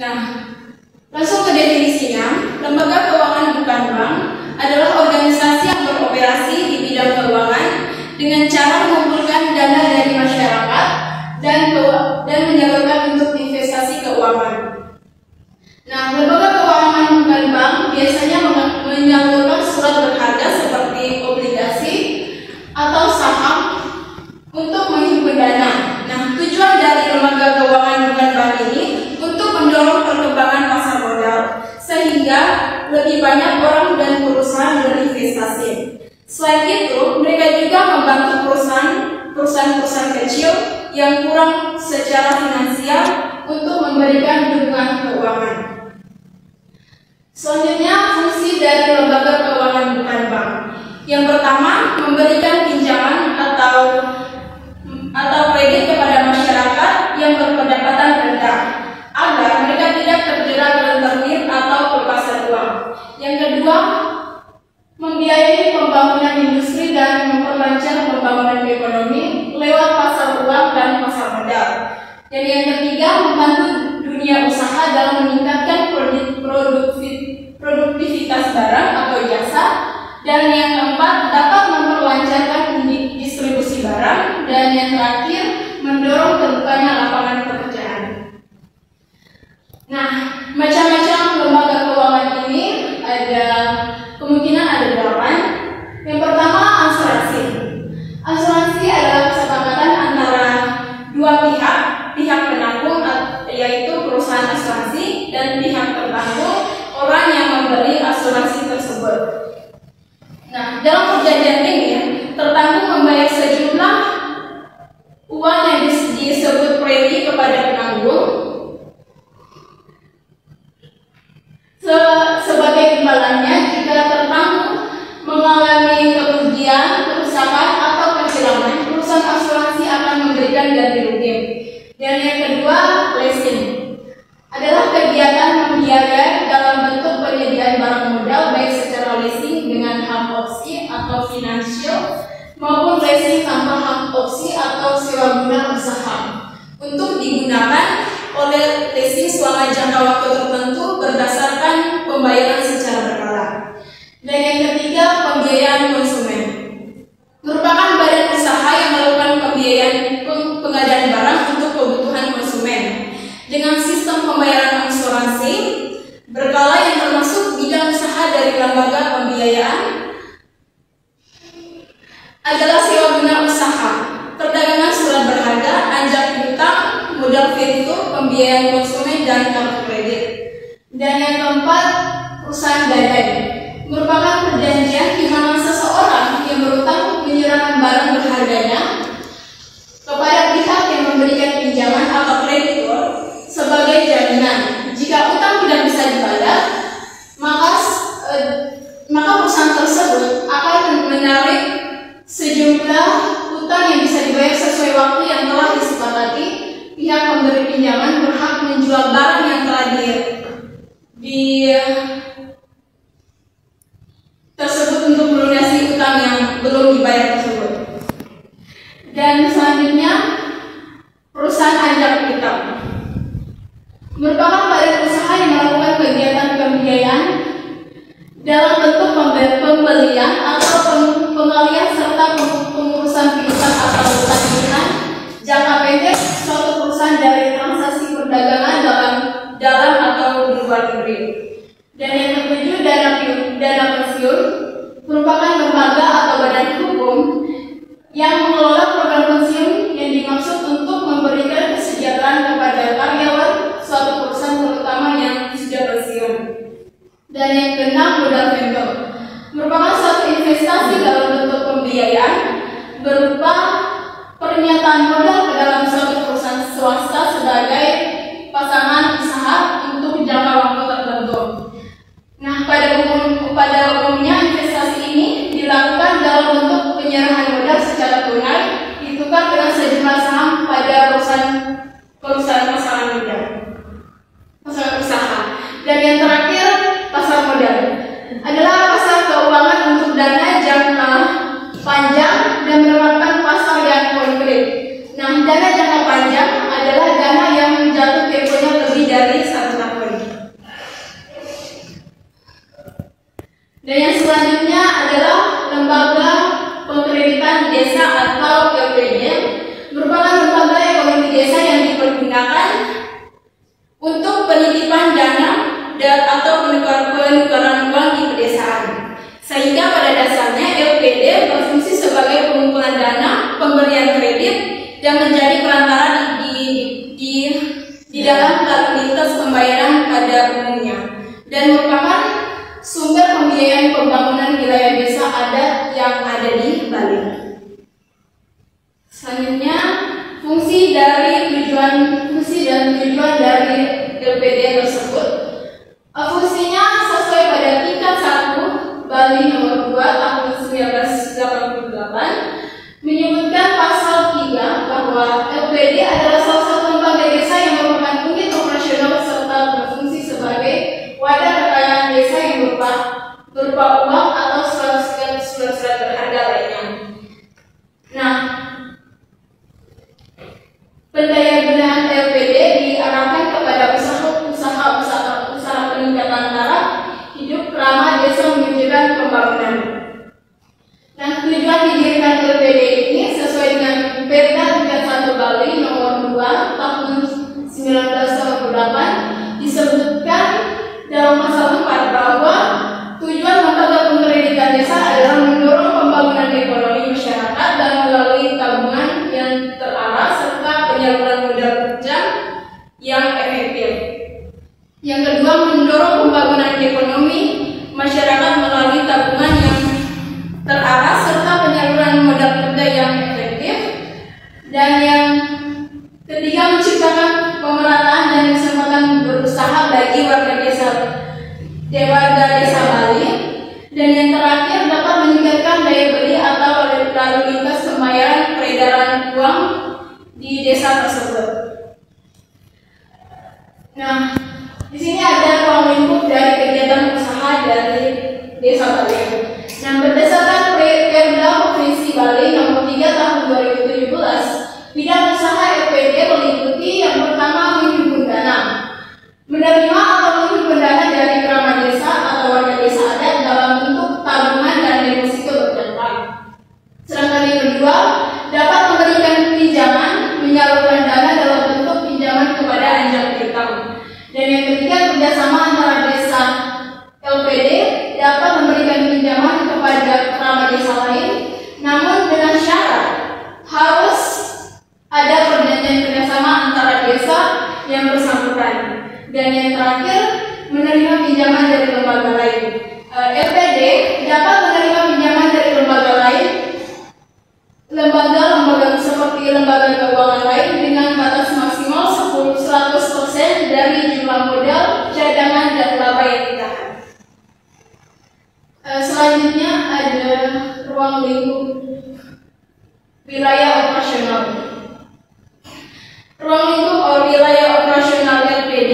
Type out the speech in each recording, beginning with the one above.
Nah, langsung ke definisinya, lembaga keuangan bukan bank adalah organisasi yang beroperasi di bidang keuangan dengan cara mengumpulkan dana dari masyarakat dan menyalurkan untuk investasi keuangan. Nah, lembaga keuangan bukan bank biasanya menyalurkan surat berharga seperti obligasi atau saham untuk menghimpun dana. Nah, tujuan dari lembaga keuangan bukan bank ini untuk mendorong perkembangan pasar modal sehingga lebih banyak orang dan perusahaan berinvestasi. Selain itu, mereka juga membantu perusahaan-perusahaan kecil yang kurang secara finansial untuk memberikan dukungan keuangan. Selanjutnya, fungsi dari lembaga keuangan bukan bank. Yang pertama, memberikan pinjaman atau kredit kepada masyarakat yang berpendapatan rendah agar mereka tidak terjerat rentenir atau pelepasan uang. Yang kedua, membiayai pembangunan industri dan memperlancar pembangunan ekonomi lewat pasar uang dan pasar modal. Dan yang ketiga, membantu dunia usaha dalam meningkatkan produktivitas barang atau jasa. Dan yang keempat, dapat memperlancarkan distribusi barang. Dan yang terakhir, mendorong terbukanya lapangan pekerjaan. Nah, macam-macam lembaga keuangan ini kemungkinan ada 8. Yang pertama, asuransi. Asuransi adalah kesepakatan antara dua pihak penanggung, yaitu perusahaan asuransi dan pihak tertanggung, orang yang membeli asuransi tersebut. Nah, dalam perjanjian ini, tertanggung membayar sejumlah uang yang disebut premi kepada penanggung sebagai imbalannya jika tertanggung mengalami kerugian, kerusakan atau kehilangan, perusahaan asuransi akan memberikan ganti rugi. Dan yang kedua, leasing adalah kegiatan membiayai dalam bentuk penyediaan barang modal baik secara leasing dengan hak opsi atau finansial maupun leasing tanpa hak opsi atau sewa guna usaha untuk digunakan oleh leasing selama jangka waktu tertentu berdasarkan pembayaran secara berkala. Dan yang ketiga, pembiayaan konsumen merupakan badan usaha yang melakukan pembiayaan pengadaan barang untuk kebutuhan konsumen dengan sistem pembayaran asuransi berkala yang termasuk bidang usaha dari lembaga pembiayaan adalah sewa guna usaha, perdagangan surat berharga, anjak piutang, modal virtu, pembiayaan konsumen, dan kartu kredit. Dan yang keempat, perusahaan gadai merupakan perjanjian di mana seseorang yang berutang menyerahkan barang berharganya kepada pihak yang memberikan pinjaman atau kreditur sebagai jaminan. Jika utang tidak bisa dibayar, maka perusahaan tersebut akan menarik sejumlah utang yang bisa dibayar sesuai waktu yang telah disepakati. Pihak pemberi pinjaman berhak menjual barang yang telah tersebut untuk melunasi utang yang belum dibayar tersebut. Dan selanjutnya, perusahaan anjak piutang merupakan badan usaha yang melakukan kegiatan pembiayaan dalam bentuk pembelian atau pengalihan serta pengurusan piutang atau utang piutang jangka pendek suatu perusahaan dari transaksi perdagangan dalam atau di luar negeri. Dan yang ketujuh, dana pensiun merupakan lembaga atau badan hukum yang mengelola program pensiun yang dimaksud untuk memberikan kesejahteraan kepada karyawan suatu perusahaan terutama yang sudah pensiun. Dan yang keenam, modal venture merupakan suatu investasi dalam bentuk pembiayaan berupa pernyataan modal ke dalam suatu perusahaan swasta sebagai pasangan usaha untuk jangka waktu tertentu. Nah, pada umumnya investasi ini dilakukan dalam bentuk penyerahan modal secara tunai ditukar dengan sejumlah saham pada perusahaan usaha. Dan yang terakhir, pasar modal adalah pasar keuangan untuk dana jangka panjang dan merupakan pasar yang konkret. Nah, dana jangka panjang adalah dana yang jatuh temponya lebih dari 1 tahun. Dan yang selanjutnya adalah lembaga pengkreditan desa atau LPD, merupakan lembaga ekonomi desa yang dipergunakan untuk penitipan dana atau penukaran uang di pedesaan. Sehingga pada dasarnya LPD berfungsi sebagai pengumpulan dana, pemberian kredit, dan menjadi perantara di dalam lalu lintas pembayaran pada umumnya, dan merupakan sumber pembiayaan pembangunan wilayah desa adat yang ada di Bali. Selanjutnya, fungsi dan tujuan dari LPD tersebut. Fungsinya sesuai pada tingkat 1 Bali nomor 2 tahun 1988 menyebutkan pasal 3 bahwa LPD adalah salah satu lembaga desa yang merupakan unit operasional serta berfungsi sebagai wadah kekayaan desa yang berupa uang atau surat-surat berharga lainnya. Nah, pendayagunaan LPD diarahkan kepada usaha peningkatan taraf hidup ramah desa mewujudkan pembangunan. Nah, tujuan didirikan LPD ini sesuai dengan Perda tingkat 1 Bali nomor 2 tahun 1998 disebutkan dalam pasal 4 bahwa tujuan lembaga pengkreditan desa adalah mendorong pembangunan ekonomi masyarakat dan melalui tabungan yang terarah serta penyaluran modal kerja yang efektif. Yang kedua, mendorong pembangunan ekonomi masyarakat melalui tabungan yang terarah serta penyaluran modal kerja yang efektif. Dan yang ketiga, menciptakan pemerataan dan kesempatan berusaha bagi warga desa Bali. Dan yang terakhir, dapat meningkatkan daya beli atau lalu lintas pembayaran peredaran uang di desa tersebut. Nah, di sini ada ruang lingkup dari kegiatan usaha dari desa Bali. Nah, berdasarkan Perda Provinsi Bali nomor 3 tahun 2017, bidang usaha LPD meliputi yang pertama menghimpun dana, menerima atau menghimpun dana dari kerabat desa atau warga desa adat dalam bentuk tabungan dan deposito berjangka. Sedangkan yang kedua, dapat memberikan pinjaman, menyalurkan dana dalam bentuk pinjaman kepada anjak piutang. Dan yang ketiga, kerjasama antara desa LPD dapat memberikan pinjaman kepada kerabat desa lain, namun dengan syarat harus ada perjanjian kerjasama antara desa yang bersangkutan. Dan yang terakhir, menerima pinjaman dari lembaga lain. LPD dapat menerima pinjaman dari lembaga lain, lembaga seperti lembaga keuangan lain dengan batas maksimal 100% dari jumlah modal, cadangan, dan laba yang ditahan. Selanjutnya ada ruang lingkup wilayah operasional. Ruang lingkup wilayah operasional LPD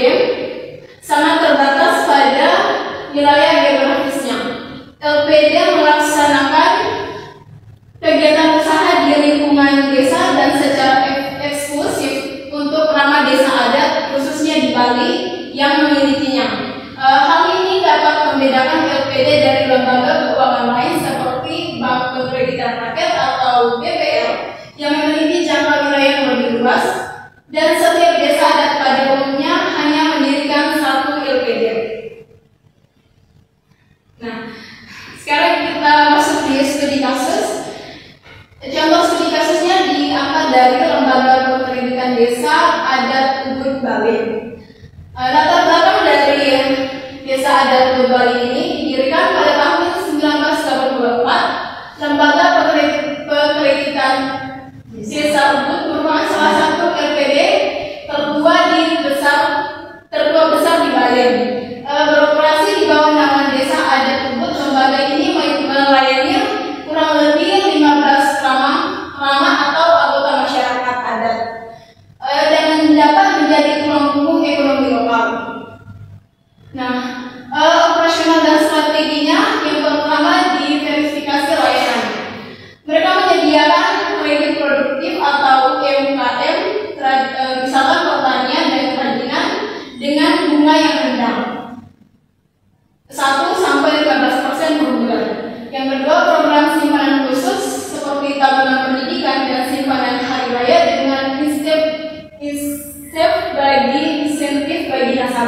sangat terbatas pada wilayah geografisnya. LPD melaksanakan kegiatan usaha di lingkungan desa dan secara eksklusif untuk ramah desa adat, khususnya di Bali yang memilikinya. Hal ini dapat membedakan LPD dari lembaga keuangan lain seperti Bank Pengkreditan Rakyat atau BPR yang memiliki jangka wilayah yang lebih luas, dan setiap desa adat pada umumnya hanya mendirikan satu LPD. Nah, sekarang kita masuk di studi kasus. Contoh studi kasusnya diangkat dari lembaga pengkreditan desa adat Ubud Bali. Latar belakang dari desa adat Ubud Bali ini didirikan pada tahun 1984. Lembaga pengkreditan desa Ubud merupakan salah satu LPD tertua besar di Bali. Beroperasi di bawah naungan desa adat Ubud, lembaga ini melayani kurang lebih 15 ramah atau anggota masyarakat adat, dan dapat menjadi tulang punggung ekonomi lokal. Nah, operasional dan strateginya yang pertama diverifikasi layanan. Mereka menyediakan kredit produktif atau UMKM, misalkan pertanian dan kerajinan dengan bunga yang rendah 1-15% per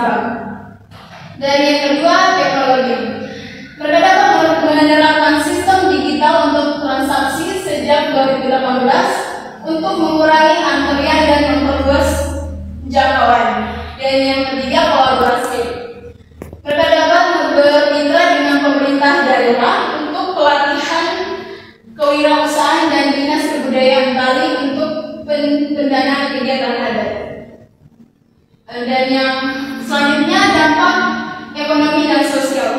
bank. Dan yang kedua, teknologi. Mereka dapat menerapkan sistem digital untuk transaksi sejak 2018 untuk mengurangi antrian dan memperluas jangkauan. Dan yang ketiga, kolaborasi. Mereka dapat bermitra dengan pemerintah daerah untuk pelatihan kewirausahaan dan dinas kebudayaan Bali untuk pendanaan kegiatan adat. Dan yang selanjutnya, dampak ekonomi dan sosial.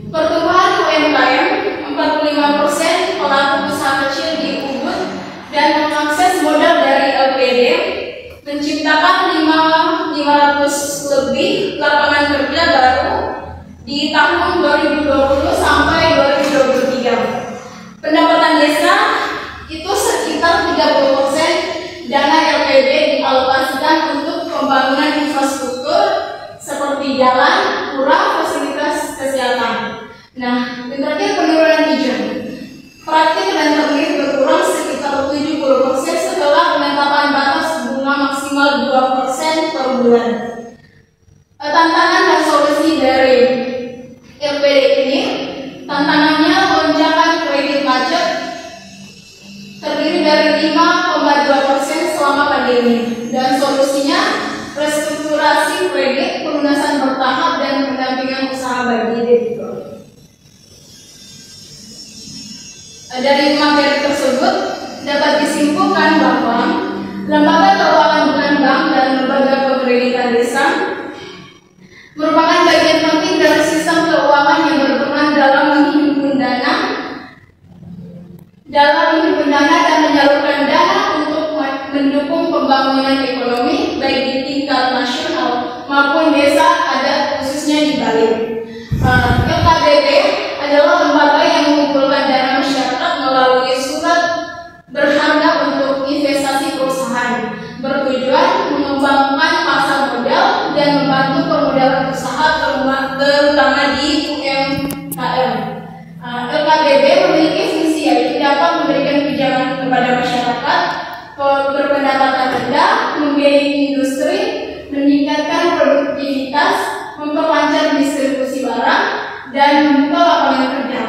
Pertumbuhan UMKM 45% pelaku usaha kecil di Ubud dan mengakses modal dari LPD menciptakan 500 lebih lapangan kerja baru di tahun 2020 sampai 2023. Pendapatan desa itu sekitar 30% dana LPD dialokasikan untuk pembangunan infrastruktur seperti jalan, pura, fasilitas kesehatan. Nah, yang terakhir, penurunan izin. Praktik dan tertib berkurang sekitar 70% setelah penetapan batas bunga maksimal 2% per bulan. Tantangan dan solusi dari LPD ini, tantangannya lonjakan kredit macet terdiri dari 5,2% selama pandemi, dan solusinya restrukturasi kredit, pelunasan bertahap, dan pendampingan usaha bagi debitur. Dari materi tersebut dapat disimpulkan bahwa lembaga keuangan bukan bank dan lembaga pembiayaan desa merupakan bagian penting dari sistem keuangan yang berperan dalam menghimpun dana dan menyalurkan dana untuk mendukung pembangunan ekonomi baik di tingkat nasional maupun desa adat khususnya di Bali. LKBP adalah lembaga yang mengumpulkan dana masyarakat melalui surat berharga untuk investasi perusahaan, bertujuan mengembangkan pasar modal dan membantu permodalan usaha terutama di UMKM. LKBP memiliki fungsi yaitu dapat memberikan pinjaman kepada masyarakat berpendapatan rendah, membiayai industri, meningkatkan produktivitas, memperlancar distribusi barang, dan membuka lapangan kerja.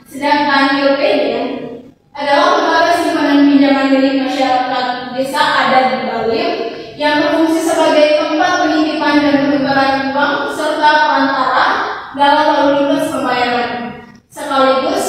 Sedangkan LPD adalah lembaga simpanan pinjaman milik masyarakat desa adat di Bali yang berfungsi sebagai tempat penitipan dan penukaran uang serta perantara dalam lalu lintas pembayaran, sekaligus